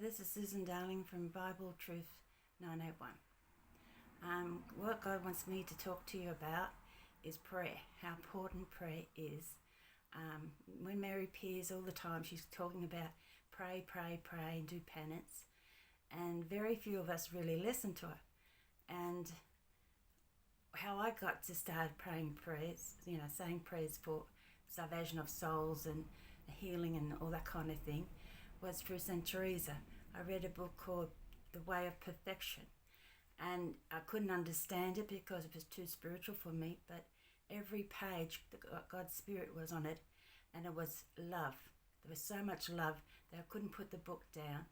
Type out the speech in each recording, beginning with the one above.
This is Susan Darling from Bible Truth 981. What God wants me to talk to you about is prayer, how important prayer is. When Mary appears all the time, she's talking about pray, pray, pray, and do penance. And very few of us really listen to her. And how I got to start praying prayers, saying prayers for salvation of souls and healing and all that kind of thing, was through St. Teresa. I read a book called The Way of Perfection, and I couldn't understand it because it was too spiritual for me, but every page, God's Spirit was on it, and it was love. There was so much love that I couldn't put the book down.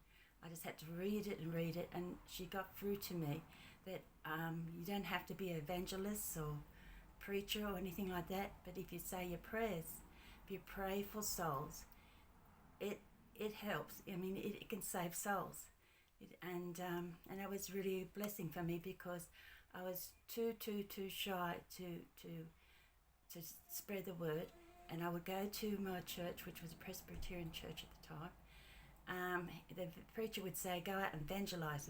I just had to read it, and she got through to me that you don't have to be an evangelist or preacher or anything like that, but if you say your prayers, if you pray for souls, it helps. I mean, it can save souls. And that was really a blessing for me because I was too shy to spread the word. And I would go to my church, which was a Presbyterian church at the time. The preacher would say, go out and evangelize.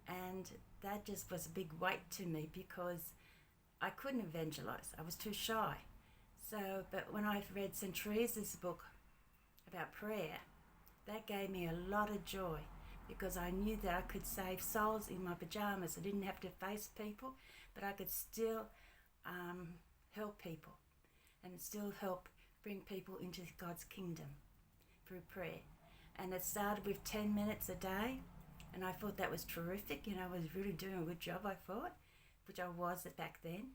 And that just was a big weight to me because I couldn't evangelize. I was too shy. But when I read St. Teresa's book about prayer, that gave me a lot of joy because I knew that I could save souls in my pajamas. I didn't have to face people, but I could still help people and still help bring people into God's kingdom through prayer. And it started with 10 minutes a day, and I thought that was terrific. I was really doing a good job, I thought, which I was back then.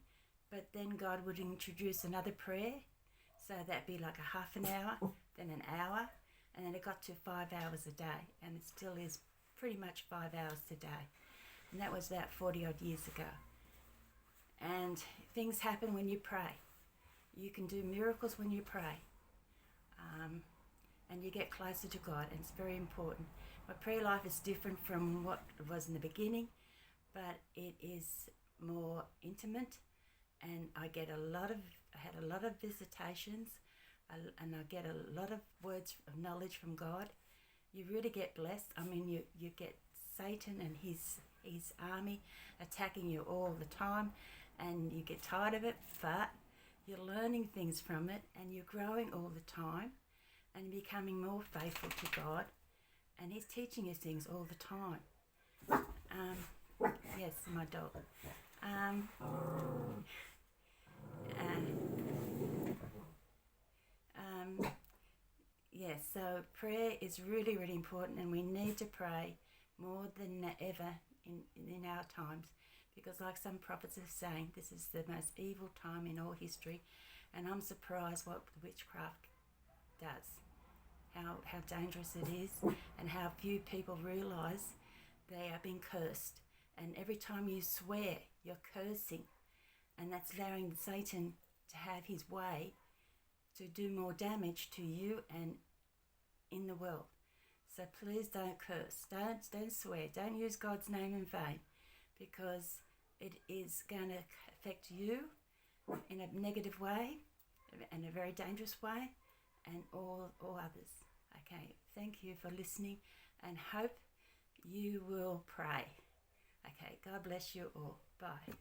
But then God would introduce another prayer, so that'd be like a half an hour, then an hour, and then it got to 5 hours a day, and it still is pretty much 5 hours today. And that was about 40 odd years ago. And things happen when you pray. You can do miracles when you pray. And you get closer to God, and it's very important. My prayer life is different from what it was in the beginning, but it is more intimate, and I had a lot of visitations, and I get a lot of words of knowledge from God. You really get blessed. I mean, you get Satan and his army attacking you all the time, and you get tired of it, but you're learning things from it, and you're growing all the time, and becoming more faithful to God, and he's teaching you things all the time. Yes, my dog. Yes, so prayer is really, really important, and we need to pray more than ever in our times, because like some prophets are saying, this is the most evil time in all history, and I'm surprised what witchcraft does, how dangerous it is, and how few people realise they are being cursed. And every time you swear, you're cursing, and that's allowing Satan to have his way to do more damage to you and in the world. So please don't curse, don't swear, don't use God's name in vain, because it is going to affect you in a negative way, in a very dangerous way, and all others. Okay, thank you for listening, and hope you will pray. Okay, God bless you all. Bye.